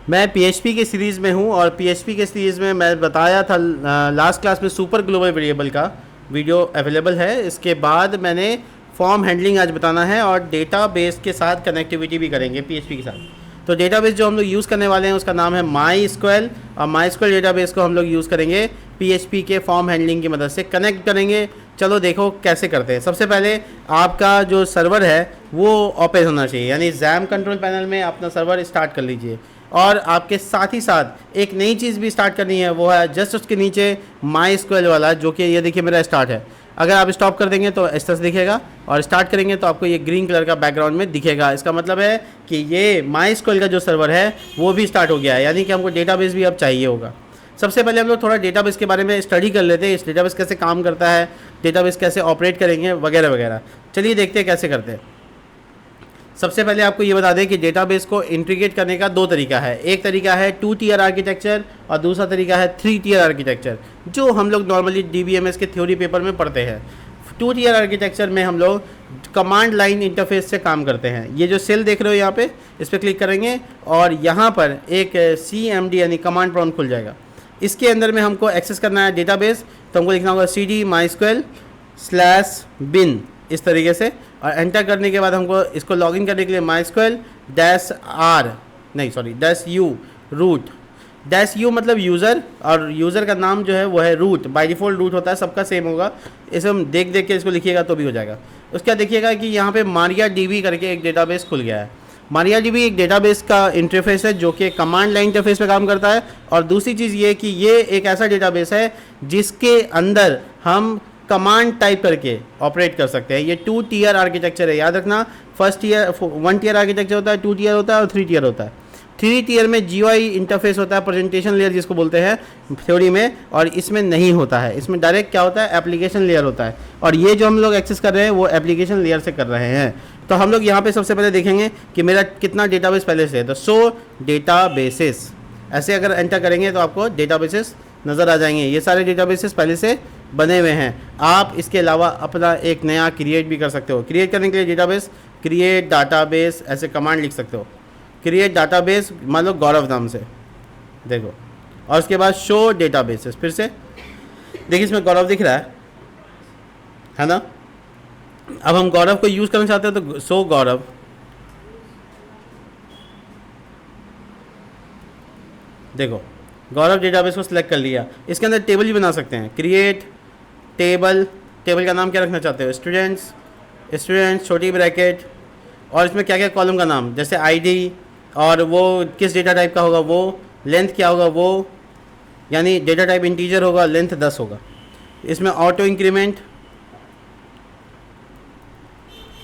मैं पीएचपी की सीरीज़ में हूँ और पीएचपी के सीरीज़ में मैं बताया था लास्ट क्लास में सुपर ग्लोबल वेरिएबल का वीडियो अवेलेबल है। इसके बाद मैंने फॉर्म हैंडलिंग आज बताना है और डेटाबेस के साथ कनेक्टिविटी भी करेंगे पीएचपी के साथ। तो डेटाबेस जो हम लोग यूज़ करने वाले हैं उसका नाम है MySQL और MySQL डेटाबेस को हम लोग यूज़ करेंगे पीएचपी के फॉर्म हैंडलिंग की मदद से कनेक्ट करेंगे। चलो देखो कैसे करते हैं। सबसे पहले आपका जो सर्वर है वो ओपन होना चाहिए, यानी जैम कंट्रोल पैनल में अपना सर्वर स्टार्ट कर लीजिए। और आपके साथ ही साथ एक नई चीज़ भी स्टार्ट करनी है, वो है जस्ट उसके नीचे MySQL वाला, जो कि ये देखिए मेरा स्टार्ट है। अगर आप स्टॉप कर देंगे तो इस तरह से दिखेगा और स्टार्ट करेंगे तो आपको ये ग्रीन कलर का बैकग्राउंड में दिखेगा। इसका मतलब है कि ये MySQL का जो सर्वर है वो भी स्टार्ट हो गया है, यानी कि हमको डेटाबेस भी अब चाहिए होगा। सबसे पहले हम लोग थोड़ा डेटाबेस के बारे में स्टडी कर लेते हैं, इस डेटाबेस कैसे काम करता है, डेटाबेस कैसे ऑपरेट करेंगे वगैरह वगैरह। चलिए देखते हैं कैसे करते हैं। सबसे पहले आपको ये बता दें कि डेटाबेस को इंटीग्रेट करने का दो तरीका है। एक तरीका है 2 टियर आर्किटेक्चर और दूसरा तरीका है 3 टियर आर्किटेक्चर, जो हम लोग नॉर्मली DBMS के थ्योरी पेपर में पढ़ते हैं। 2 टियर आर्किटेक्चर में हम लोग कमांड लाइन इंटरफेस से काम करते हैं। ये जो सेल देख रहे हो यहाँ पे, इस पर क्लिक करेंगे और यहाँ पर एक CMD यानी कमांड प्रॉम्प्ट खुल जाएगा। इसके अंदर में हमको एक्सेस करना है डेटाबेस, तो हमको लिखना होगा CD MySQL/bin इस तरीके से, और एंटर करने के बाद हमको इसको लॉगिन करने के लिए -u रूट। -u मतलब यूज़र, और यूज़र का नाम जो है वो है रूट। बाय डिफ़ॉल्ट रूट होता है, सबका सेम होगा। इसे हम देख देख के इसको लिखिएगा तो भी हो जाएगा। उसके बाद देखिएगा कि यहाँ पे MariaDB करके एक डेटाबेस खुल गया है। MariaDB एक डेटाबेस का इंटरफेस है जो कि कमांड लाइन इंटरफेस पे काम करता है। और दूसरी चीज़ ये कि ये एक ऐसा डेटाबेस है जिसके अंदर हम कमांड टाइप करके ऑपरेट कर सकते हैं। ये 2 टियर आर्किटेक्चर है, याद रखना। 1 टियर आर्किटेक्चर होता है, 2 टियर होता है और 3 टियर होता है। 3 टियर में GUI इंटरफेस होता है, प्रेजेंटेशन लेयर जिसको बोलते हैं थ्योरी में, और इसमें नहीं होता है। इसमें डायरेक्ट क्या होता है, एप्लीकेशन लेयर होता है। और ये जो हम लोग एक्सेस कर रहे हैं वो एप्लीकेशन लेयर से कर रहे हैं। तो हम लोग यहाँ पे सबसे पहले देखेंगे कि मेरा कितना डेटाबेस पहले से है। तो 100 डेटाबेसेस, ऐसे अगर एंटर करेंगे तो आपको डेटाबेसेस नज़र आ जाएंगे। ये सारे डेटाबेसेस पहले से बने हुए हैं। आप इसके अलावा अपना एक नया क्रिएट भी कर सकते हो। क्रिएट करने के लिए डेटाबेस क्रिएट डाटाबेस ऐसे कमांड लिख सकते हो। क्रिएट डाटाबेस मान लो गौरव नाम से, देखो, और उसके बाद शो डेटाबेसेस। फिर से देखिए इसमें गौरव दिख रहा है ना। अब हम गौरव को यूज़ करना चाहते हैं तो शो गौरव। देखो गौरव डेटाबेस को सिलेक्ट कर लिया। इसके अंदर टेबल भी बना सकते हैं। क्रिएट टेबल, टेबल का नाम क्या रखना चाहते हो, स्टूडेंट्स छोटी ब्रैकेट, और इसमें क्या क्या कॉलम का नाम, जैसे ID, और वो किस डेटा टाइप का होगा, वो लेंथ क्या होगा, वो यानी डेटा टाइप इंटीजर होगा, लेंथ 10 होगा। इसमें ऑटो इंक्रीमेंट,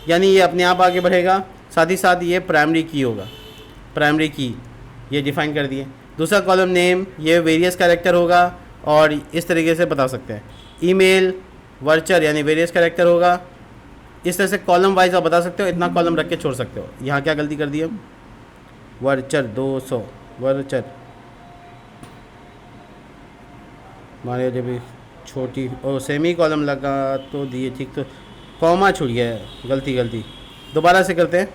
यानी ये अपने आप आगे बढ़ेगा। साथ ही साथ ये प्राइमरी की होगा, प्राइमरी की ये डिफाइन कर दिए। दूसरा कॉलम नेम, ये वेरियस कैरेक्टर होगा और इस तरीके से बता सकते हैं। ईमेल वर्चर यानी वेरियस कैरेक्टर होगा। इस तरह से कॉलम वाइज आप बता सकते हो, इतना कॉलम रख के छोड़ सकते हो। यहाँ क्या गलती कर दी हम, वर्चर 200 वर्चर हमारे जब छोटी और सेमी कॉलम लगा तो दिए ठीक, तो कॉमा छूट गया है, गलती। दोबारा से करते हैं।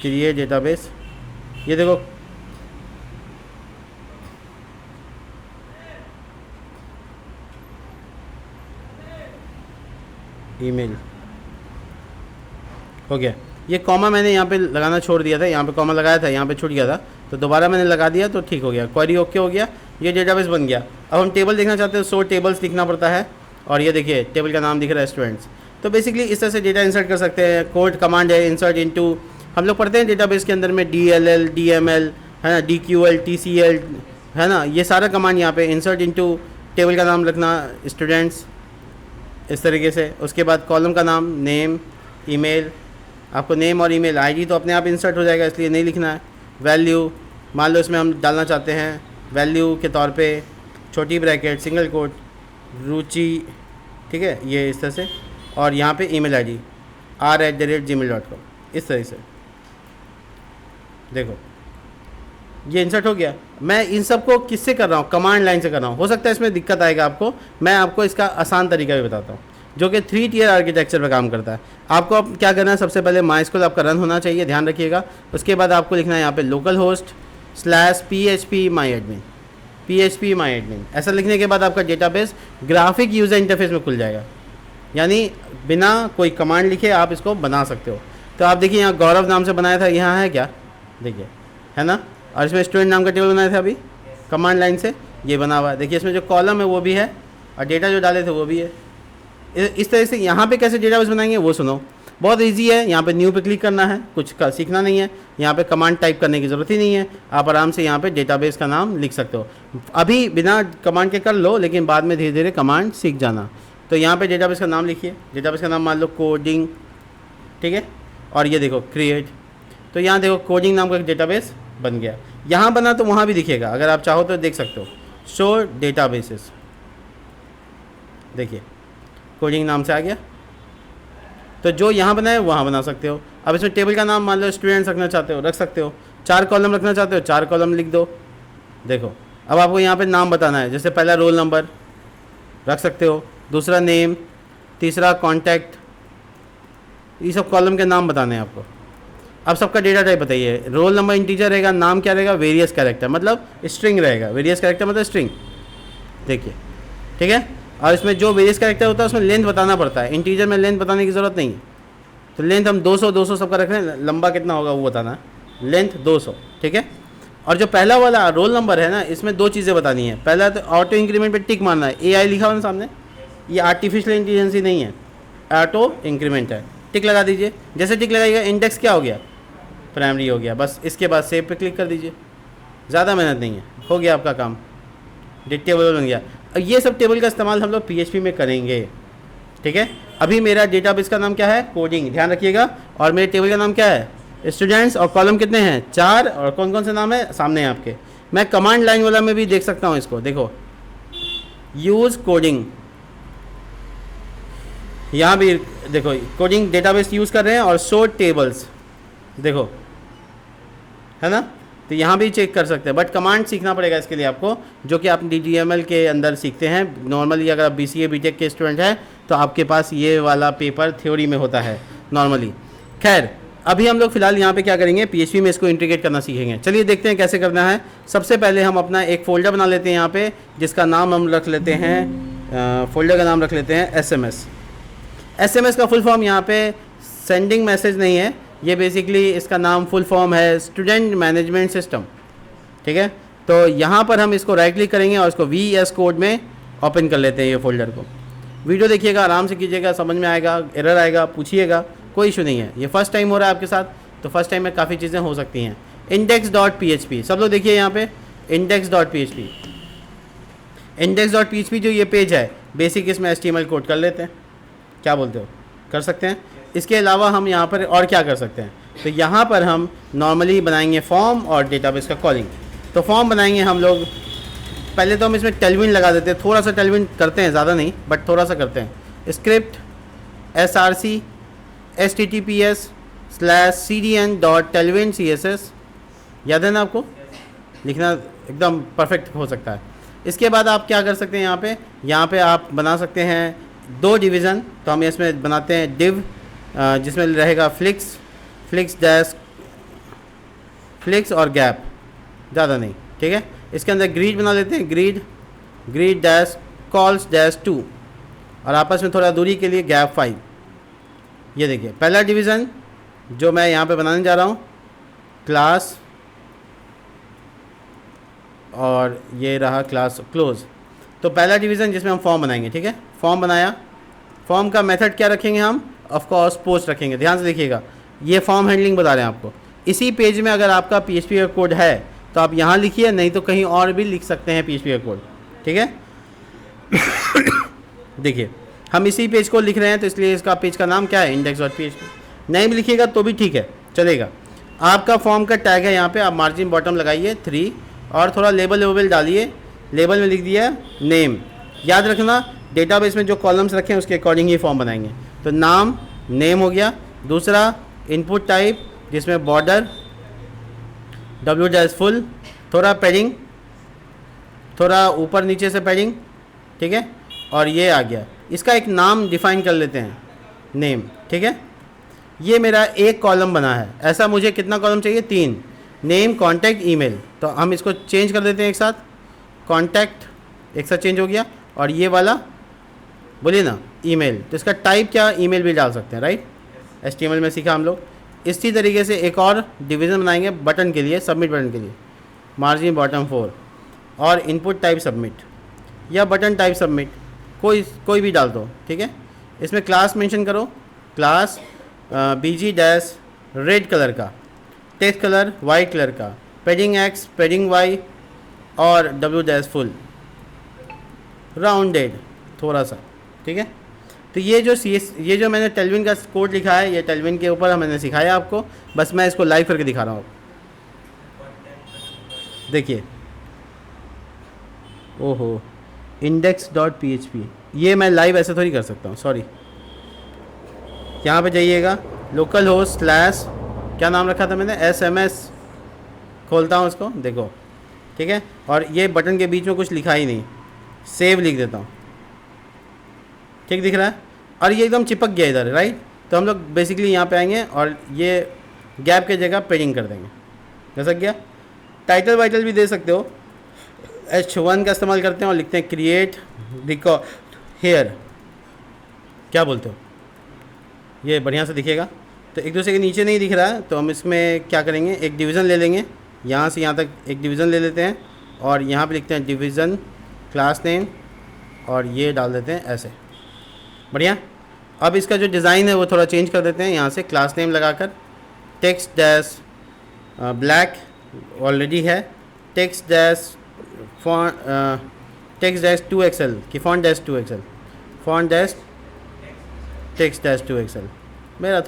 क्रिएट डेटाबेस, ये देखो ईमेल हो गया। ये कॉमा मैंने यहाँ पे लगाना छोड़ दिया था, यहाँ पे कॉमा लगाया था, यहाँ पे छूट गया था, तो दोबारा मैंने लगा दिया तो ठीक हो गया। क्वेरी ओके हो गया, ये डेटाबेस बन गया। अब हम टेबल देखना चाहते हैं, 100 टेबल्स लिखना पड़ता है। और ये देखिए टेबल का नाम दिख रहा है स्टूडेंट्स। तो बेसिकली इस तरह से डेटा इंसर्ट कर सकते हैं। कोड कमांड है इंसर्ट इनटू, हम लोग पढ़ते हैं डेटाबेस के अंदर में DLL DML है ना, DQL TCL है ना, ये सारा कमांड यहाँ पे इंसर्ट इनटू, टेबल का नाम रखना स्टूडेंट्स इस तरीके से। उसके बाद कॉलम का नाम नेम, ईमेल, आपको नेम और ईमेल, ID तो अपने आप इंसर्ट हो जाएगा इसलिए नहीं लिखना है। वैल्यू, मान लो इसमें हम डालना चाहते हैं वैल्यू के तौर पे छोटी ब्रैकेट सिंगल कोट रुचि, ठीक है, ये इस तरह से। और यहाँ पे ईमेल ID r@gmail.com, इस तरह से। देखो ये इंसर्ट हो गया। मैं इन सब को किससे कर रहा हूँ, कमांड लाइन से कर रहा हूँ। हो सकता है इसमें दिक्कत आएगा आपको, मैं आपको इसका आसान तरीका भी बताता हूँ जो कि 3 टियर आर्किटेक्चर पर काम करता है। आपको अब क्या करना है, सबसे पहले MySQL आपका रन होना चाहिए, ध्यान रखिएगा। उसके बाद आपको लिखना है यहाँ पे लोकल होस्ट /php/myadmin php/myadmin ऐसा लिखने के बाद आपका डेटाबेस ग्राफिक यूज़र इंटरफेस में खुल जाएगा, यानी बिना कोई कमांड लिखे आप इसको बना सकते हो। तो आप देखिए यहाँ गौरव नाम से बनाया था, यहाँ है क्या, देखिए है ना, और इसमें स्टूडेंट नाम का टेबल बनाया था अभी कमांड लाइन से, ये बना हुआ है। देखिए इसमें जो कॉलम है वो भी है और डेटा जो डाले थे वो भी है। इस तरह से यहाँ पे कैसे डेटाबेस बनाएंगे वो सुनो, बहुत इजी है। यहाँ पे न्यू पे क्लिक करना है, कुछ का सीखना नहीं है, यहाँ पे कमांड टाइप करने की ज़रूरत ही नहीं है, आप आराम से यहाँ पे डेटाबेस का नाम लिख सकते हो। अभी बिना कमांड के कर लो, लेकिन बाद में धीरे धीरे कमांड सीख जाना। तो यहाँ पे डेटाबेस का नाम लिखिए, डेटाबेस का नाम मान लो कोडिंग, ठीक है, और ये देखो क्रिएट, तो यहाँ देखो कोडिंग नाम का एक डेटाबेस बन गया। यहाँ बना तो वहाँ भी दिखेगा, अगर आप चाहो तो देख सकते हो, शो डेटाबेसेस, देखिए कोडिंग नाम से आ गया। तो जो यहाँ बना है वहाँ बना सकते हो। अब इसमें टेबल का नाम मान लो स्टूडेंट्स रखना चाहते हो, रख सकते हो। 4 कॉलम रखना चाहते हो, 4 कॉलम लिख दो। देखो अब आपको यहाँ पे नाम बताना है, जैसे पहला रोल नंबर रख सकते हो, दूसरा नेम, तीसरा कॉन्टैक्ट, ये सब कॉलम के नाम बताने हैं आपको। अब सबका डेटा टाइप बताइए, रोल नंबर इंटीजर रहेगा, नाम क्या रहेगा, वेरियस कैरेक्टर मतलब स्ट्रिंग रहेगा, वेरियस कैरेक्टर मतलब स्ट्रिंग, देखिए ठीक है। और इसमें जो वेरियस कैरेक्टर होता है उसमें लेंथ बताना पड़ता है, इंटीजर में लेंथ बताने की ज़रूरत नहीं है। तो लेंथ हम 200 सबका रख रहे हैं, लंबा कितना होगा वो बताना है, लेंथ 200, ठीक है। और जो पहला वाला रोल नंबर है ना, इसमें 2 चीज़ें बतानी है। पहला तो ऑटो इंक्रीमेंट पे टिक मारना है, AI लिखा हुआ है सामने, ये आर्टिफिशियल इंटेलिजेंसी नहीं है, ऑटो इंक्रीमेंट है, टिक लगा दीजिए। जैसे टिक लगाइएगा इंडेक्स क्या हो गया, प्राइमरी हो गया, बस इसके बाद सेव पे क्लिक कर दीजिए, ज़्यादा मेहनत नहीं है, हो गया आपका काम, टेबल बन गया। ये सब टेबल का इस्तेमाल हम लोग PHP में करेंगे, ठीक है। अभी मेरा डेटाबेस का नाम क्या है, कोडिंग, ध्यान रखिएगा, और मेरे टेबल का नाम क्या है, स्टूडेंट्स, और कॉलम कितने हैं, 4, और कौन कौन से नाम है सामने हैं आपके। मैं कमांड लाइन वाला में भी देख सकता हूँ इसको, देखो यूज़ कोडिंग, यहाँ भी देखो कोडिंग डेटाबेस यूज़ कर रहे हैं, और शो टेबल्स, देखो है ना, तो यहाँ भी चेक कर सकते हैं। बट कमांड सीखना पड़ेगा इसके लिए आपको, जो कि आप DDML के अंदर सीखते हैं। नॉर्मली अगर आप BCA BTech के स्टूडेंट हैं तो आपके पास ये वाला पेपर थ्योरी में होता है नॉर्मली। खैर अभी हम लोग फिलहाल यहाँ पे क्या करेंगे, PHP में इसको इंटीग्रेट करना सीखेंगे। चलिए देखते हैं कैसे करना है। सबसे पहले हम अपना एक फ़ोल्डर बना लेते हैं यहाँ पे, जिसका नाम हम रख लेते हैं, फ़ोल्डर का नाम रख लेते हैं SMS। SMS का फुल फॉर्म यहाँ पे सेंडिंग मैसेज नहीं है, ये बेसिकली इसका नाम फुल फॉर्म है स्टूडेंट मैनेजमेंट सिस्टम, ठीक है। तो यहाँ पर हम इसको राइट क्लिक करेंगे और इसको VS कोड में ओपन कर लेते हैं ये फोल्डर को। वीडियो देखिएगा, आराम से कीजिएगा, समझ में आएगा, एरर आएगा पूछिएगा, कोई इशू नहीं है। ये फर्स्ट टाइम हो रहा है आपके साथ, तो फर्स्ट टाइम में काफ़ी चीज़ें हो सकती हैं। index.php सब लोग देखिए यहाँ पे, index.php index.php जो ये पेज है, बेसिक इसमें HTML कोड कर लेते हैं, क्या बोलते हो, कर सकते हैं। इसके अलावा हम यहाँ पर और क्या कर सकते हैं, तो यहाँ पर हम नॉर्मली बनाएंगे फॉर्म और डेटाबेस का कॉलिंग। तो फॉर्म बनाएंगे हम लोग, पहले तो हम इसमें टेलविन लगा देते हैं, थोड़ा सा टेलविन करते हैं, ज़्यादा नहीं बट थोड़ा सा करते हैं। स्क्रिप्ट src https/cdn.tailwind css, याद है ना आपको, लिखना एकदम परफेक्ट हो सकता है। इसके बाद आप क्या कर सकते हैं, यहाँ पे आप बना सकते हैं 2 डिवीज़न। तो हम इसमें बनाते हैं div, जिसमें रहेगा फ्लिक्स और गैप, ज़्यादा नहीं, ठीक है। इसके अंदर ग्रीड बना लेते हैं, ग्रीड -calls-2, और आपस में थोड़ा दूरी के लिए गैप 5। ये देखिए पहला डिवीज़न जो मैं यहाँ पे बनाने जा रहा हूँ, क्लास, और ये रहा क्लास क्लोज। तो पहला डिवीज़न जिसमें हम फॉर्म बनाएंगे, ठीक है। फॉर्म बनाया, फॉर्म का मेथड क्या रखेंगे हम, ऑफ कोर्स पोस्ट रखेंगे। ध्यान से देखिएगा, ये फॉर्म हैंडलिंग बता रहे हैं आपको। इसी पेज में अगर आपका PHP का कोड है तो आप यहाँ लिखिए, नहीं तो कहीं और भी लिख सकते हैं PHP का कोड, ठीक है। देखिए हम इसी पेज को लिख रहे हैं, तो इसलिए इसका पेज का नाम क्या है, index.php। नहीं भी लिखिएगा तो भी ठीक है, चलेगा। आपका फॉर्म का टैग है यहाँ पे, आप मार्जिन बॉटम लगाइए 3, और थोड़ा लेबल डालिए। लेबल में लिख दिया नेम। याद रखना डेटाबेस में जो कॉलम्स रखे हैं उसके अकॉर्डिंग ही फॉर्म बनाएंगे। तो नाम नेम हो गया। दूसरा इनपुट टाइप, जिसमें बॉर्डर w-full, थोड़ा पैडिंग, थोड़ा ऊपर नीचे से पैडिंग, ठीक है। और ये आ गया, इसका एक नाम डिफाइन कर लेते हैं, नेम, ठीक है। ये मेरा एक कॉलम बना है। ऐसा मुझे कितना कॉलम चाहिए, 3। Name, contact, email. तो हम इसको चेंज कर देते हैं एक साथ, कॉन्टैक्ट एक साथ चेंज हो गया, और ये वाला बोलिए ना ईमेल, तो इसका टाइप क्या, ईमेल भी डाल सकते हैं, राइट। HTML में सीखा हम लोग। इसी तरीके से एक और डिवीज़न बनाएंगे बटन के लिए, सबमिट बटन के लिए, मार्जिन बॉटम 4, और इनपुट टाइप सबमिट या बटन टाइप सबमिट, कोई भी डाल दो, ठीक है। इसमें क्लास मेंशन करो, class BG dash red colour का, टेक्स्ट कलर वाइट कलर का, पैडिंग X, पैडिंग Y, और W डैश फुल, राउंडेड थोड़ा सा, ठीक है। तो ये जो मैंने टेलविन का कोड लिखा है, ये टेलविन के ऊपर मैंने सिखाया आपको, बस मैं इसको लाइव करके दिखा रहा हूँ। देखिए, ओहो, index.php, ये मैं लाइव ऐसे थोड़ी कर सकता हूँ, सॉरी। यहाँ पे जाइएगा, लोकल होस्ट स्लैश, क्या नाम रखा था मैंने, SMS, खोलता हूँ इसको, देखो, ठीक है। और ये बटन के बीच में कुछ लिखा ही नहीं, सेव लिख देता हूँ, ठीक दिख रहा है, और ये एकदम चिपक गया इधर, राइट। तो हम लोग बेसिकली यहाँ पे आएंगे और ये गैप के जगह पेडिंग कर देंगे, जैसा गया। टाइटल वाइटल भी दे सकते हो, H1 का इस्तेमाल करते हैं और लिखते हैं क्रिएट रिकॉर्ड हेयर, क्या बोलते हो, ये बढ़िया से दिखेगा। तो एक दूसरे के नीचे नहीं दिख रहा है, तो हम इसमें क्या करेंगे, एक डिवीज़न ले लेंगे, यहाँ से यहाँ तक एक डिवीज़न ले लेते हैं, और यहाँ पे लिखते हैं डिवीज़न क्लास नेम, और ये डाल देते हैं ऐसे, बढ़िया। अब इसका जो डिज़ाइन है वो थोड़ा चेंज कर देते हैं, यहाँ से क्लास नेम लगाकर, टेक्स्ट डैश ब्लैक ऑलरेडी है, text dash text dash 2XL की font dash 2XL, font dash text dash 2XL, मेरा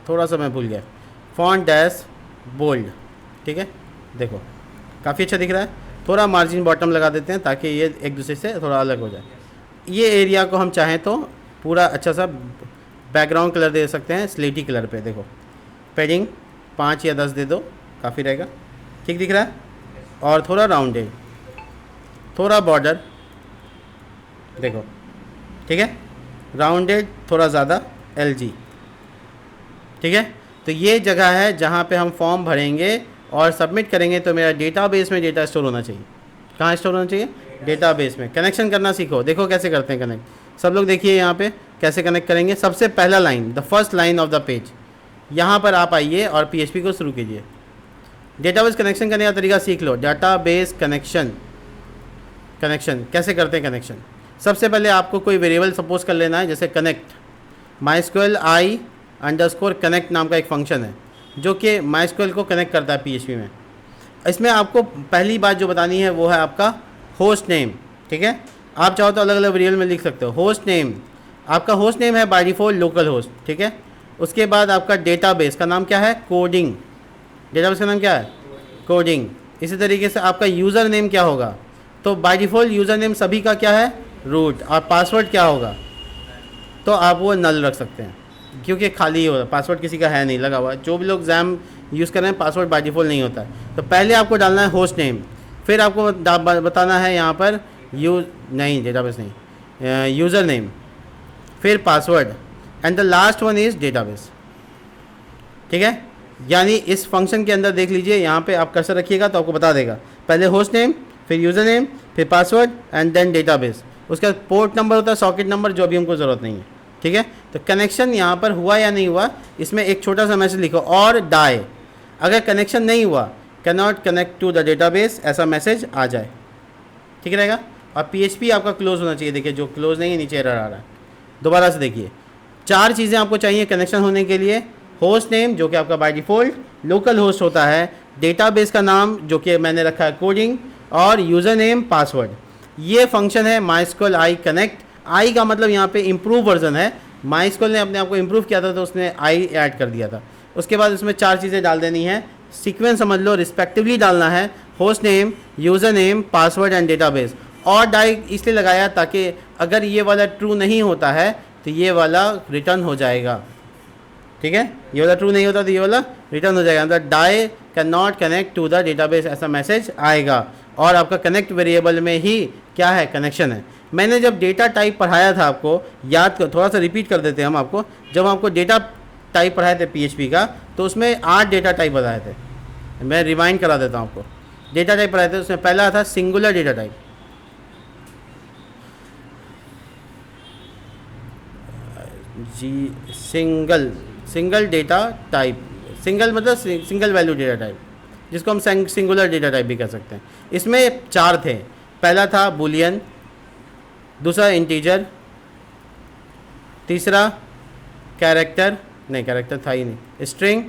थोड़ा सा मैं भूल गया, फॉन्ट डैश बोल्ड, ठीक है। देखो काफ़ी अच्छा दिख रहा है। थोड़ा मार्जिन बॉटम लगा देते हैं ताकि ये एक दूसरे से थोड़ा अलग हो जाए। ये एरिया को हम चाहें तो पूरा अच्छा सा बैकग्राउंड कलर दे सकते हैं, स्लेटी कलर पे। देखो पैडिंग 5 या 10 दे दो, काफ़ी रहेगा, ठीक दिख रहा है। और थोड़ा राउंडेड, थोड़ा बॉर्डर देखो, ठीक है, राउंडेड थोड़ा ज़्यादा LG, ठीक है। तो ये जगह है जहाँ पे हम फॉर्म भरेंगे और सबमिट करेंगे। तो मेरा डेटाबेस में डेटा स्टोर होना चाहिए। कहाँ स्टोर होना चाहिए? डेटाबेस में। कनेक्शन करना सीखो, देखो कैसे करते हैं कनेक्ट। सब लोग देखिए यहाँ पे कैसे कनेक्ट करेंगे। सबसे पहला line, the first line of the page, यहाँ पर आप आइए और PHP को शुरू कीजिए। डेटाबेस कनेक्शन करने का तरीका सीख लो। डेटाबेस कनेक्शन कैसे करते हैं कनेक्शन। सबसे पहले आपको कोई वेरिएबल सपोज कर लेना है, जैसे कनेक्ट MySQL i_connect नाम का एक फंक्शन है जो कि MySQL को कनेक्ट करता है PHP में। इसमें आपको पहली बात जो बतानी है वो है आपका होस्ट नेम, ठीक है। आप चाहो तो अलग अलग वेरिएबल में लिख सकते हो। होस्ट नेम, आपका होस्ट नेम है बाय डिफ़ॉल्ट लोकल होस्ट, ठीक है। उसके बाद आपका डेटाबेस का नाम क्या है? कोडिंग। डेटाबेस का नाम क्या है? कोडिंग। इसी तरीके से आपका यूज़र नेम क्या होगा? तो बाय डिफ़ॉल्ट यूज़र नेम सभी का क्या है? रूट। और पासवर्ड क्या होगा? तो आप वो नल रख सकते हैं क्योंकि खाली होता है, पासवर्ड किसी का है नहीं लगा हुआ। जो भी लोग एग्जाम यूज़ कर रहे हैं पासवर्ड बाय डिफ़ॉल्ट नहीं होता है। तो पहले आपको डालना है होस्ट नेम, फिर आपको बताना है यहाँ पर डेटाबेस नहीं, यूज़र नेम, फिर password, and the last one is database, ठीक है। यानी इस फंक्शन के अंदर देख लीजिए, यहाँ पे आप कर्सर रखिएगा तो आपको बता देगा। पहले होस्ट नेम, फिर यूज़र नेम, फिर पासवर्ड एंड देन डेटाबेस। उसका पोर्ट नंबर होता है, सॉकेट नंबर, जो भी हमको ज़रूरत नहीं है, ठीक है। तो कनेक्शन यहाँ पर हुआ या नहीं हुआ, इसमें एक छोटा सा मैसेज लिखो और डाई। अगर कनेक्शन नहीं हुआ, can not connect to the database, ऐसा मैसेज आ जाए, ठीक रहेगा। और PHP आपका क्लोज होना चाहिए। देखिए जो क्लोज नहीं है नीचे एरर आ रहा है। दोबारा से देखिए, 4 चीज़ें आपको चाहिए कनेक्शन होने के लिए। होस्ट नेम जो कि आपका बाय डिफ़ॉल्ट लोकल होस्ट होता है, डेटाबेस का नाम जो कि मैंने रखा है कोडिंग, और यूज़र नेम, पासवर्ड। ये फंक्शन है MySQL i कनेक्ट। आई का मतलब यहाँ पे इम्प्रूव वर्जन है। MySQL ने अपने आप को इम्प्रूव किया था तो उसने आई ऐड कर दिया था। उसके बाद उसमें 4 चीज़ें डाल देनी है, सीक्वेंस समझ लो, रिस्पेक्टिवली डालना है। Host name, user name, password and database. और डाई इसलिए लगाया ताकि अगर ये वाला ट्रू नहीं होता है तो ये वाला रिटर्न हो जाएगा, ठीक है। ये वाला ट्रू नहीं होता तो ये वाला रिटर्न हो जाएगा। मतलब die can not connect to the database, ऐसा मैसेज आएगा। और आपका कनेक्ट वेरिएबल में ही क्या है? कनेक्शन है। मैंने जब डेटा टाइप पढ़ाया था आपको, याद कर, थोड़ा सा रिपीट कर देते हैं हम आपको। जब आपको डेटा टाइप पढ़ाए थे PHP का, तो उसमें 8 डेटा टाइप बताए थे। मैं रिवाइंड करा देता हूँ आपको। डेटा टाइप पढ़ाए थे, उसमें पहला था सिंगुलर डेटा टाइप। जी, सिंगल डेटा टाइप, सिंगल मतलब सिंगल वैल्यू डेटा टाइप, जिसको हम सिंगुलर डेटा टाइप भी कह सकते हैं। इसमें 4 थे। पहला था बुलियन, दूसरा इंटीजर, तीसरा कैरेक्टर था ही नहीं, स्ट्रिंग,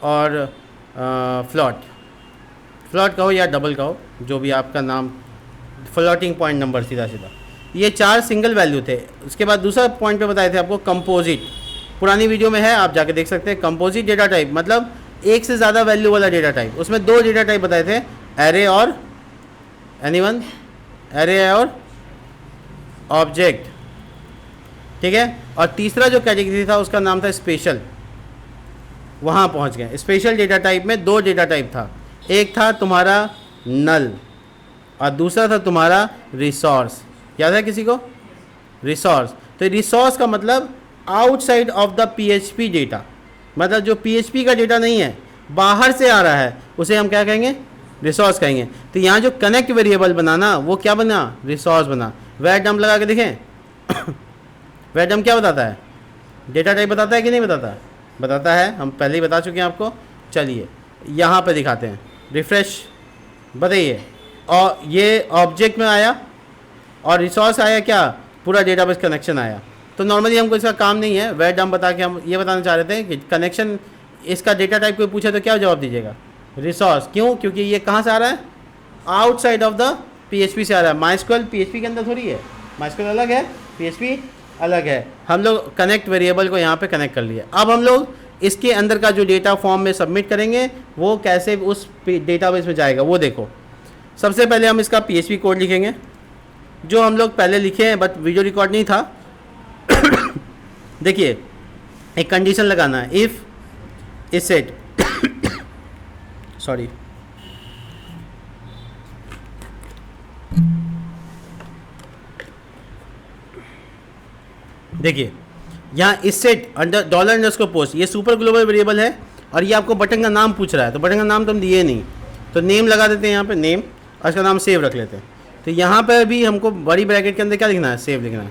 और फ्लॉट कहो या डबल कहो, जो भी आपका नाम, फ्लोटिंग पॉइंट नंबर, सीधा सीधा। ये 4 सिंगल वैल्यू थे। उसके बाद दूसरा पॉइंट पे बताए थे आपको कंपोजिट, पुरानी वीडियो में है, आप जाके देख सकते हैं। कंपोजिट डेटा टाइप मतलब एक से ज़्यादा वैल्यू वाला डेटा टाइप। उसमें 2 डेटा टाइप बताए थे, एरे और एनीवन, एरे और ऑब्जेक्ट, ठीक है। और तीसरा जो कैटेगरी था उसका नाम था स्पेशल। वहाँ पहुँच गए। स्पेशल डेटा टाइप में 2 डेटा टाइप था, एक था तुम्हारा नल और दूसरा था तुम्हारा रिसोर्स। याद है किसी को? रिसोर्स। तो रिसोर्स का मतलब outside of the PHP data, मतलब जो पीएचपी का डेटा नहीं है, बाहर से आ रहा है, उसे हम क्या कहेंगे? रिसोर्स कहेंगे। तो यहाँ जो कनेक्ट वेरिएबल बनाना, वो क्या बना? रिसोर्स बना। वेयर डम लगा के देखें वेयर डम क्या बताता है? डेटा टाइप बताता है कि नहीं बताता? बताता है, हम पहले ही बता चुके हैं आपको। चलिए यहाँ पे दिखाते हैं, रिफ्रेश, बताइए। और ये ऑब्जेक्ट में आया और रिसोर्स आया, क्या? पूरा डेटाबेस कनेक्शन आया। तो नॉर्मली हमको इसका काम नहीं है, वेयर डम बता के हम ये बताना चाह रहे थे कि कनेक्शन, इसका डेटा टाइप कोई पूछे तो क्या जवाब दीजिएगा? रिसोर्स। क्यों? क्योंकि ये कहाँ से आ रहा है? आउटसाइड ऑफ द पीएचपी से आ रहा है। माइस्क्वेल पीएचपी के अंदर थोड़ी है, माइस्क्वेल अलग है, पीएचपी अलग है। हम लोग कनेक्ट वेरिएबल को यहाँ पे कनेक्ट कर लिए। अब हम लोग इसके अंदर का जो डेटा फॉर्म में सबमिट करेंगे, वो कैसे उस डेटाबेस में जाएगा वो देखो। सबसे पहले हम इसका पीएचपी कोड लिखेंगे, जो हम लोग पहले लिखे हैं, बट वीडियो रिकॉर्ड नहीं था। देखिए, एक कंडीशन लगाना है, इफ इज सेट सॉरी देखिए यहाँ इस सेट अंडर $_ ये सुपर ग्लोबल वेरिएबल है और ये आपको बटन का नाम पूछ रहा है। तो बटन का नाम तो हम दिए नहीं, तो नेम लगा देते हैं यहाँ पे, नेम, और इसका नाम सेव रख लेते हैं। तो यहाँ पर भी हमको बड़ी ब्रैकेट के अंदर क्या लिखना है? सेव लिखना है,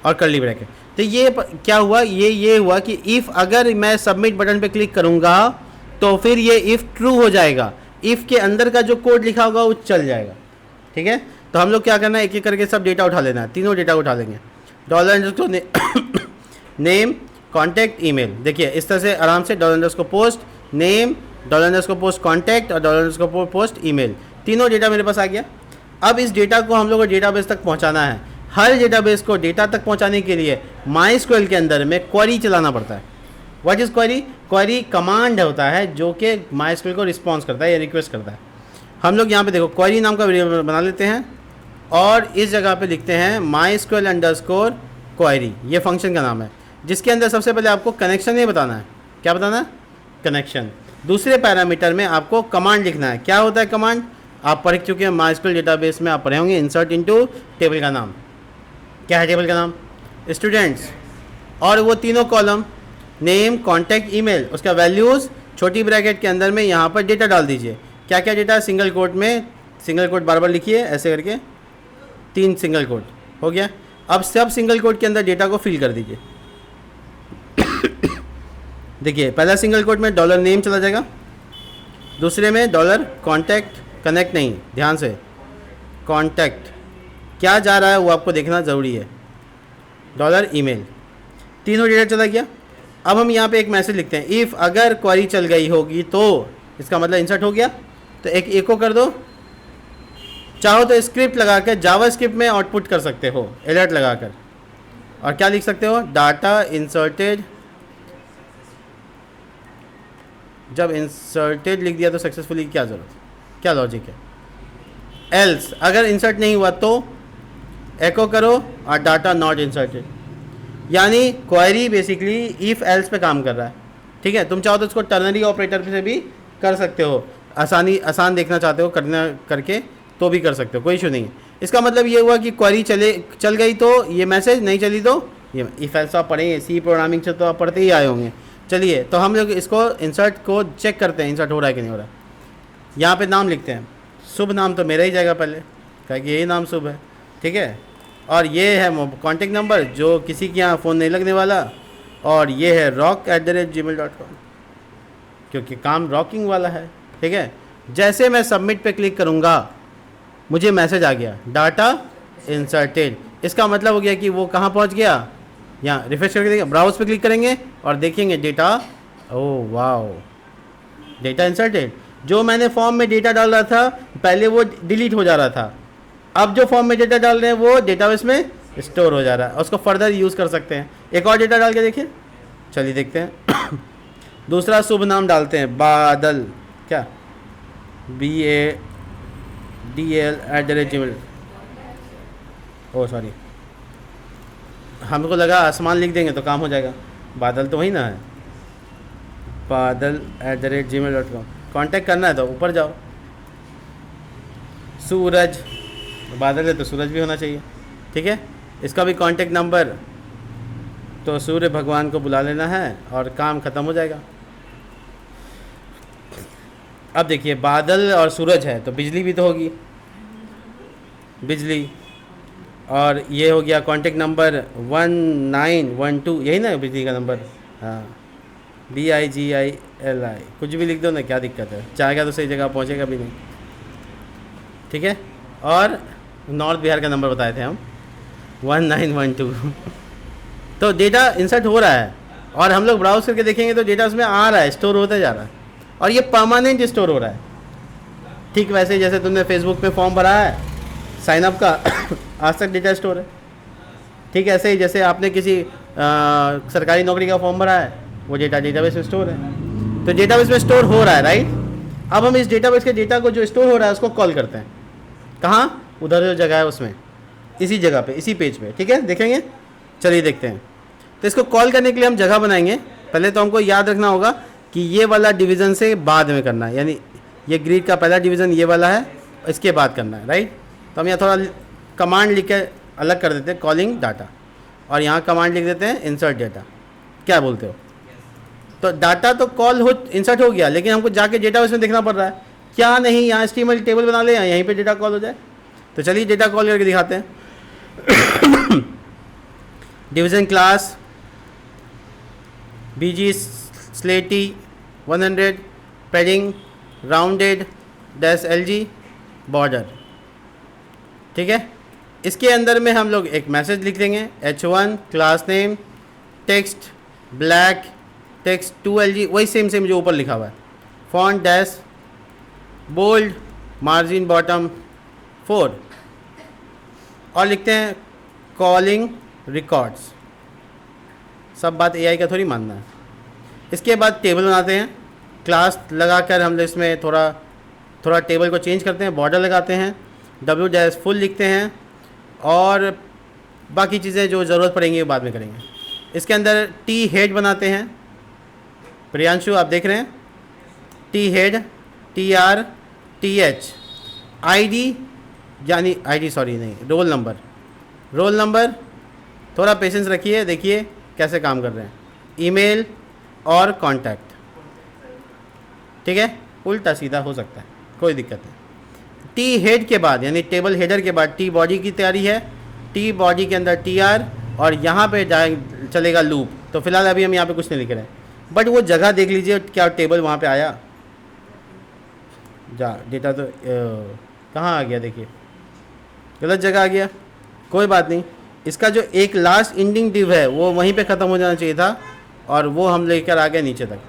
और कर्ली ब्रैकेट। तो ये क्या हुआ? ये हुआ कि इफ़ अगर मैं सबमिट बटन पे क्लिक करूँगा तो फिर ये इफ़ ट्रू हो जाएगा, इफ़ के अंदर का जो कोड लिखा होगा वो चल जाएगा, ठीक है। तो हम लोग क्या करना है, एक एक करके सब डेटा उठा लेना है, तीनों डेटा उठा लेंगे। $Name, contact, email. देखिए इस तरह से आराम से $पोस्ट नेम, $पोस्ट कॉन्टैक्ट और $पोस्ट ईमेल, तीनों डेटा मेरे पास आ गया। अब इस डेटा को हम लोग को डेटाबेस तक पहुंचाना है। हर डेटाबेस को डेटा तक पहुंचाने के लिए माइस्क्वेल के अंदर में क्वेरी चलाना पड़ता है। What is query? Query command होता है जो कि माइस्क्वेल को रिस्पॉन्स करता है या रिक्वेस्ट करता है। हम लोग यहाँ पे देखो क्वेरी नाम का वेरिएबल बना लेते हैं और इस जगह पे लिखते हैं MySQL_query, ये फंक्शन का नाम है, जिसके अंदर सबसे पहले आपको कनेक्शन नहीं बताना है। क्या बताना है? कनेक्शन। दूसरे पैरामीटर में आपको कमांड लिखना है। क्या होता है कमांड? आप पढ़ चुके हैं माइस्क्वेल डेटाबेस में, आप पढ़े होंगे, इंसर्ट इनटू टेबल का नाम। क्या है टेबल का नाम? स्टूडेंट्स। और वो तीनों कॉलम, नेम, कॉन्टैक्ट, ईमेल, उसका वैल्यूज़ छोटी ब्रैकेट के अंदर में यहाँ पर डेटा डाल दीजिए। क्या क्या डेटा? सिंगल कोट में, सिंगल कोट बार बार लिखिए ऐसे करके, 3 सिंगल कोट हो गया। अब सब सिंगल कोट के अंदर डेटा को फिल कर दीजिए। देखिए पहला सिंगल कोट में $नेम चला जाएगा, दूसरे में $कॉन्टैक्ट, कनेक्ट नहीं, ध्यान से, कॉन्टैक्ट क्या जा रहा है वो आपको देखना ज़रूरी है, $ईमेल, तीनों डेटा चला गया। अब हम यहाँ पे एक मैसेज लिखते हैं, इफ़ अगर क्वेरी चल गई होगी तो, इसका मतलब इंसर्ट हो गया, तो एक एको कर दो। चाहो तो स्क्रिप्ट लगा कर जावा स्क्रिप्ट में आउटपुट कर सकते हो, अलर्ट लगाकर, और क्या लिख सकते हो? Data inserted. जब इंसर्टेड लिख दिया तो सक्सेसफुली क्या ज़रूरत, क्या लॉजिक है? एल्स, अगर इंसर्ट नहीं हुआ तो एको करो और डाटा नॉट इंसर्टेड। यानी क्वेरी बेसिकली इफ़ एल्स पे काम कर रहा है, ठीक है। तुम चाहो तो इसको टर्नरी ऑपरेटर से भी कर सकते हो, आसान देखना चाहते हो करना करके तो भी कर सकते हो, कोई इशू नहीं है। इसका मतलब ये हुआ कि क्वेरी चल गई तो ये मैसेज, नहीं चली तो ये इफ़ एल्स। आप पढ़ेंगे सी प्रोग्रामिंग से तो आप पढ़ते ही आए होंगे। चलिए तो हम लोग इसको इंसर्ट को चेक करते हैं, इंसर्ट हो रहा है कि नहीं हो रहा है। यहाँ पे नाम लिखते हैं। शुभ नाम तो मेरा ही जाएगा पहले, क्या कि यही नाम शुभ है, ठीक है। और ये है कॉन्टेक्ट नंबर जो किसी के यहाँ फ़ोन नहीं लगने वाला, और ये है rock@gmail.com, क्योंकि काम रॉकिंग वाला है, ठीक है। जैसे मैं सबमिट पे क्लिक करूँगा मुझे मैसेज आ गया डाटा इंसर्टेड। इसका मतलब हो गया कि वो कहाँ पहुँच गया, यहाँ रिफ्रेश करके देखेंगे, ब्राउज पे क्लिक करेंगे और देखेंगे data, oh wow, data inserted. जो मैंने फॉर्म में डेटा डाल रहा था पहले वो डिलीट हो जा रहा था, अब जो फॉर्म में डेटा डाल रहे हैं वो डेटाबेस में स्टोर हो जा रहा है, उसको फर्दर यूज़ कर सकते हैं। एक और डेटा डाल के देखिए, चलिए देखते हैं। दूसरा शुभ नाम डालते हैं, बादल, क्या BADL@gmail, ओ सॉरी, हमको लगा आसमान लिख देंगे तो काम हो जाएगा, बादल तो वही ना है, बादल@gmail.com। कांटेक्ट करना है तो ऊपर जाओ, सूरज, बादल है तो सूरज भी होना चाहिए, ठीक है। इसका भी कांटेक्ट नंबर, तो सूर्य भगवान को बुला लेना है और काम ख़त्म हो जाएगा। अब देखिए बादल और सूरज है तो बिजली भी तो होगी, बिजली, और ये हो गया कांटेक्ट नंबर 1912, यही ना बिजली का नंबर, हाँ, BIGILI, कुछ भी लिख दो ना, क्या दिक्कत है, चाहेगा तो सही जगह पहुँचेगा भी नहीं, ठीक है। और नॉर्थ बिहार का नंबर बताए थे हम, 1912। तो डेटा इंसर्ट हो रहा है और हम लोग ब्राउज करके देखेंगे तो डेटा उसमें आ रहा है, स्टोर होता जा रहा है, और ये परमानेंट स्टोर हो रहा है। ठीक वैसे जैसे तुमने फेसबुक पे फॉर्म भरा है साइनअप का, आज तक डेटा स्टोर है। ठीक ऐसे ही जैसे आपने किसी सरकारी नौकरी का फॉर्म भरा है, वो डेटा डेटाबेस में स्टोर है, तो डेटाबेस में स्टोर हो रहा है, राइट। अब हम इस डेटाबेस के डेटा को जो स्टोर हो रहा है उसको कॉल करते हैं, कहाँ, उधर जो जगह है उसमें, इसी जगह पे, इसी पेज पे, ठीक है, देखेंगे, चलिए देखते हैं। तो इसको कॉल करने के लिए हम जगह बनाएंगे। पहले तो हमको याद रखना होगा कि ये वाला डिवीज़न से बाद में करना है, यानी ये ग्रिड का पहला डिवीज़न ये वाला है, इसके बाद करना है, राइट। तो हम यहाँ थोड़ा कमांड लिख के अलग कर देते हैं, कॉलिंग डाटा, और यहाँ कमांड लिख देते हैं इंसर्ट डाटा। क्या बोलते हो? तो डाटा तो कॉल हो, इंसर्ट हो गया, लेकिन हमको जाके डेटाबेस में देखना पड़ रहा है, क्या नहीं यहाँ HTML टेबल बना ले, यहीं पे डेटा कॉल हो जाए। तो चलिए डेटा कॉल करके दिखाते हैं। डिवीज़न क्लास BG स्लेटी 100, पैडिंग राउंडेड -LG बॉर्डर, ठीक है। इसके अंदर में हम लोग एक मैसेज लिख देंगे, H1 class name, text black, text 2LG, वही सेम जो ऊपर लिखा हुआ है, font dash bold, margin bottom 4, और लिखते हैं कॉलिंग रिकॉर्ड्स। सब बात AI का थोड़ी मानना है। इसके बाद टेबल बनाते हैं, क्लास लगाकर हम लोग इसमें थोड़ा टेबल को चेंज करते हैं, बॉर्डर लगाते हैं, W-full लिखते हैं, और बाकी चीज़ें जो ज़रूरत पड़ेंगी वो बाद में करेंगे। इसके अंदर T हेड बनाते हैं, प्रियांशु आप देख रहे हैं, T head, TR TH, ID यानी ID सॉरी नहीं, रोल नंबर, थोड़ा पेशेंस रखिए, देखिए कैसे काम कर रहे हैं, ईमेल और कॉन्टैक्ट, ठीक है, उल्टा सीधा हो सकता है, कोई दिक्कत नहीं। T हेड के बाद यानी टेबल हेडर के बाद T बॉडी की तैयारी है, T बॉडी के अंदर TR, और यहाँ पे चलेगा लूप। तो फिलहाल अभी हम यहाँ पे कुछ नहीं लिख रहे हैं, बट वो जगह देख लीजिए क्या टेबल वहाँ पे आया, डेटा तो कहाँ आ गया, देखिए गलत जगह आ गया, कोई बात नहीं। इसका जो एक लास्ट एंडिंग डिव है वो वहीं पे ख़त्म हो जाना चाहिए था, और वो हम लेकर आ गए नीचे तक।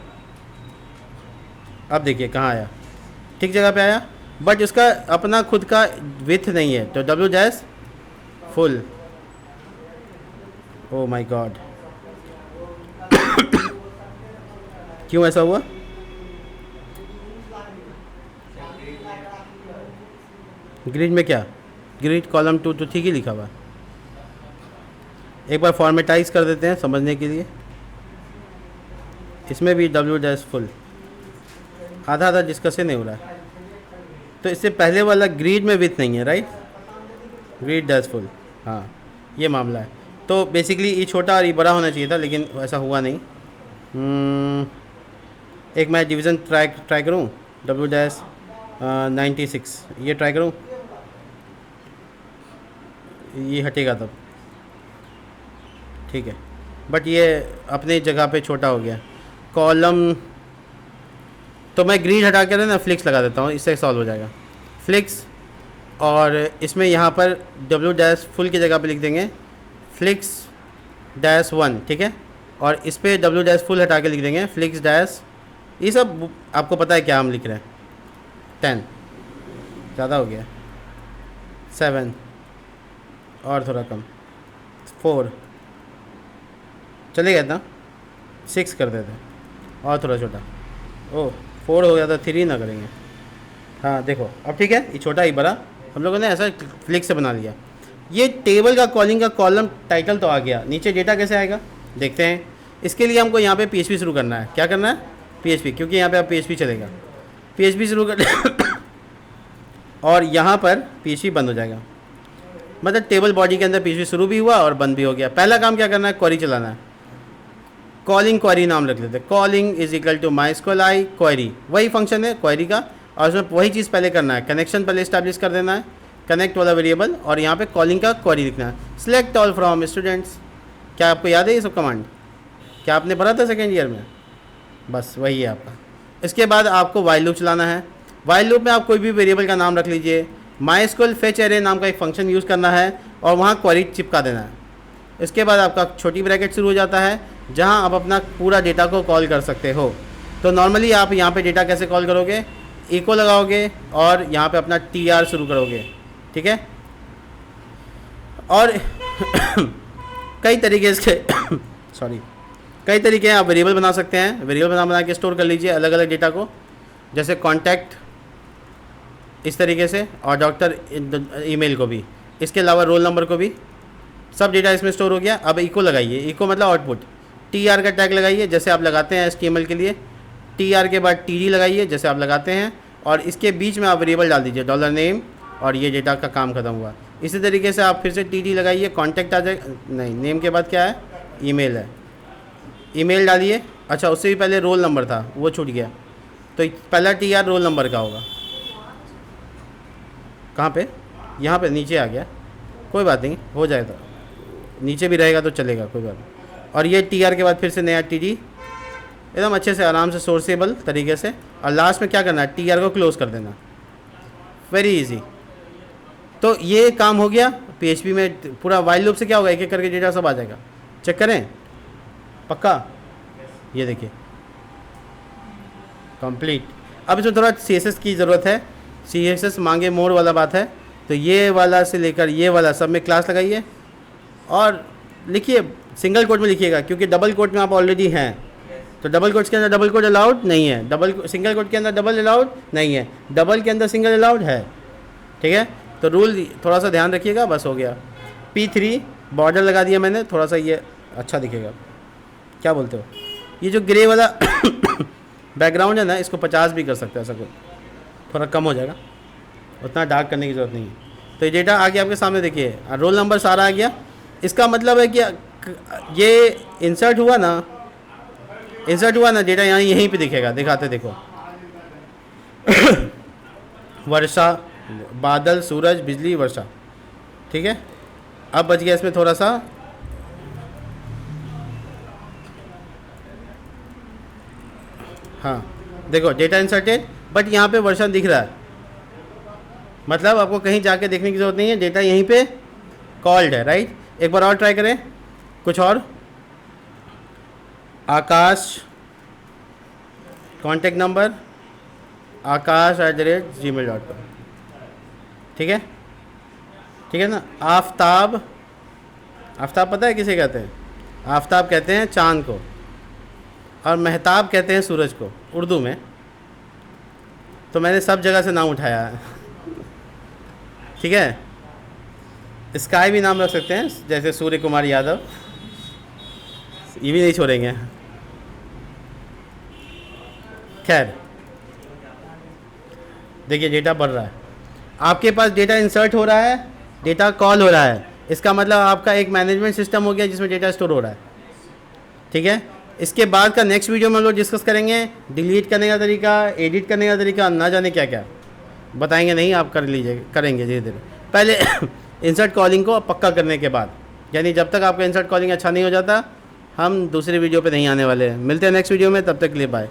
अब देखिए कहाँ आया, ठीक जगह पे आया, बट इसका अपना खुद का विथ नहीं है, तो W-full, ओ माय गॉड, क्यों ऐसा हुआ? ग्रिड में क्या, ग्रिड कॉलम 2 तो ठीक ही लिखा हुआ, एक बार फॉर्मेटाइज कर देते हैं समझने के लिए। इसमें भी W-full, आधा डिस्कस नहीं हो रहा है। तो इससे पहले वाला ग्रिड में विथ नहीं है, राइट, ग्रिड-full, हाँ ये मामला है। तो बेसिकली ये छोटा और ये बड़ा होना चाहिए था, लेकिन ऐसा हुआ नहीं। एक मैं डिवीज़न ट्राई करूँ, W- 96, ये ट्राई करूँ, ये हटेगा तब, ठीक है, बट ये अपनी जगह पे छोटा हो गया। कॉलम तो मैं ग्रीड हटा कर ना फ्लिक्स लगा देता हूँ, इससे सॉल्व हो जाएगा। फ्लिक्स, और इसमें यहाँ पर डब्ल्यू डैश फुल की जगह पे लिख देंगे फ्लिक्स डैश 1, ठीक है, और इस पर डब्ल्यू डैश फुल हटा के लिख देंगे फ्लिक्स डैश, ये सब आपको पता है क्या हम लिख रहे हैं। 10 ज़्यादा हो गया, 7 और थोड़ा कम, 4 चलेगा इतना, 6 कर देते और थोड़ा छोटा, ओह 4 हो गया था, 3 ना करेंगे। हाँ देखो अब ठीक है, ये छोटा ही बड़ा हम लोगों ने ऐसा फ्लिक से बना लिया। ये टेबल का कॉलिंग का कॉलम टाइटल तो आ गया, नीचे डेटा कैसे आएगा देखते हैं। इसके लिए हमको यहाँ पे PHP शुरू करना है। क्या करना है? PHP, क्योंकि यहाँ पे आप PHP चलेगा, PHP शुरू कर और यहाँ पर PHP बंद हो जाएगा, मतलब टेबल बॉडी के अंदर PHP शुरू भी हुआ और बंद भी हो गया। पहला काम क्या करना है? क्वेरी चलाना है। कॉलिंग क्वेरी नाम रख लेते हैं, calling is equal to MySQLi query, वही फंक्शन है क्वेरी का, और उसमें वही चीज़ पहले करना है, कनेक्शन पहले इस्टेब्लिश कर देना है, कनेक्ट वाला वेरिएबल, और यहाँ पे कॉलिंग का क्वेरी लिखना है। सिलेक्ट ऑल फ्रॉम स्टूडेंट्स, क्या आपको याद है ये सब कमांड? क्या आपने पढ़ा था सेकेंड ईयर में? बस वही है आपका। इसके बाद आपको वाइल लूप चलाना है। वाइल लूप में आप कोई भी वेरिएबल का नाम रख लीजिए, MySQL फेच एरे नाम का एक फंक्शन यूज़ करना है और वहाँ क्वेरी चिपका देना है। इसके बाद आपका छोटी ब्रैकेट शुरू हो जाता है जहाँ आप अपना पूरा डेटा को कॉल कर सकते हो। तो नॉर्मली आप यहाँ पे डेटा कैसे कॉल करोगे? इको लगाओगे और यहाँ पे अपना TR शुरू करोगे, ठीक है। और कई तरीके इसके सॉरी कई तरीके हैं, आप वेरिएबल बना सकते हैं, वेरिएबल बना के स्टोर कर लीजिए अलग अलग डेटा को, जैसे कॉन्टैक्ट इस तरीके से, और डॉक्टर ईमेल को भी, इसके अलावा रोल नंबर को भी, सब डेटा इसमें स्टोर हो गया। अब इको लगाइए, इको मतलब आउटपुट, TR का टैग लगाइए जैसे आप लगाते हैं HTML के लिए, TR के बाद TD लगाइए जैसे आप लगाते हैं, और इसके बीच में आप वेरिएबल डाल दीजिए $नेम, और ये डेटा का काम खत्म हुआ। इसी तरीके से आप फिर से TD लगाइए, कॉन्टैक्ट आ जाएगा, नहीं नेम के बाद क्या है? ईमेल है, ईमेल डालिए। अच्छा उससे भी पहले रोल नंबर था वो छूट गया, तो पहला TR रोल नंबर का होगा। कहाँ पे? यहाँ पे नीचे आ गया, कोई बात नहीं हो जाएगा, नीचे भी रहेगा तो चलेगा, कोई बात नहीं। और ये TR के बाद फिर से नया TD, एकदम अच्छे से आराम से सोर्सेबल तरीके से, और लास्ट में क्या करना है? TR को क्लोज कर देना, वेरी इजी। तो ये काम हो गया PHP में। पूरा वाइल लूप से क्या होगा? एक एक करके डेटा सब आ जाएगा। चेक करें, पक्का? ये देखिए कंप्लीट। अब इसमें थोड़ा CSS की ज़रूरत है, CSS मांगे मोड वाला बात है, तो ये वाला से लेकर ये वाला सब में क्लास लगाइए और लिखिए, सिंगल कोट में लिखिएगा, क्योंकि डबल कोट में आप ऑलरेडी हैं, तो डबल कोट्स के अंदर डबल कोट अलाउड नहीं है, सिंगल कोट के अंदर डबल अलाउड नहीं है, डबल के अंदर सिंगल अलाउड है, ठीक है। तो रूल थोड़ा सा ध्यान रखिएगा, बस हो गया। P3 बॉर्डर लगा दिया मैंने, थोड़ा सा ये अच्छा दिखेगा, क्या बोलते हो? ये जो ग्रे वाला बैकग्राउंड है ना, इसको 50 भी कर सकते हैं, ऐसा कुछ थोड़ा कम हो जाएगा, उतना डार्क करने की ज़रूरत नहीं है। तो ये डेटा आ गया आपके सामने, देखिए रोल नंबर सारा आ गया। इसका मतलब है कि ये इंसर्ट हुआ ना, डेटा यहाँ यहीं पे दिखेगा, दिखाते देखो वर्षा, बादल, सूरज, बिजली, वर्षा, ठीक है। अब बच गया इसमें थोड़ा सा, हाँ देखो डेटा इंसर्टेड, बट यहाँ पे वर्षा दिख रहा है, मतलब आपको कहीं जाके देखने की ज़रूरत नहीं है, डेटा यहीं पे कॉल्ड है, राइट। एक बार और ट्राई करें कुछ और, आकाश, कॉन्टेक्ट नंबर akash@gmail.com, ठीक है, ठीक है ना। आफताब, आफताब पता है किसे कहते हैं? आफताब कहते हैं चाँद को, और महताब कहते हैं सूरज को उर्दू में। तो मैंने सब जगह से नाम उठाया है, ठीक है। स्काई भी नाम रख सकते हैं, जैसे सूर्य कुमार यादव, ये भी नहीं छोड़ेंगे। खैर देखिए डेटा बढ़ रहा है, आपके पास डेटा इंसर्ट हो रहा है, डेटा कॉल हो रहा है, इसका मतलब आपका एक मैनेजमेंट सिस्टम हो गया जिसमें डेटा स्टोर हो रहा है, ठीक है। इसके बाद का नेक्स्ट वीडियो में हम लोग डिस्कस करेंगे डिलीट करने का तरीका, एडिट करने का तरीका, ना जाने क्या क्या। बताएंगे नहीं, आप कर लीजिए, करेंगे धीरे धीरे। पहले इंसर्ट कॉलिंग को पक्का करने के बाद, यानी जब तक आपका इंसर्ट कॉलिंग अच्छा नहीं हो जाता हम दूसरी वीडियो पे नहीं आने वाले हैं। मिलते हैं नेक्स्ट वीडियो में, तब तक के लिए बाय।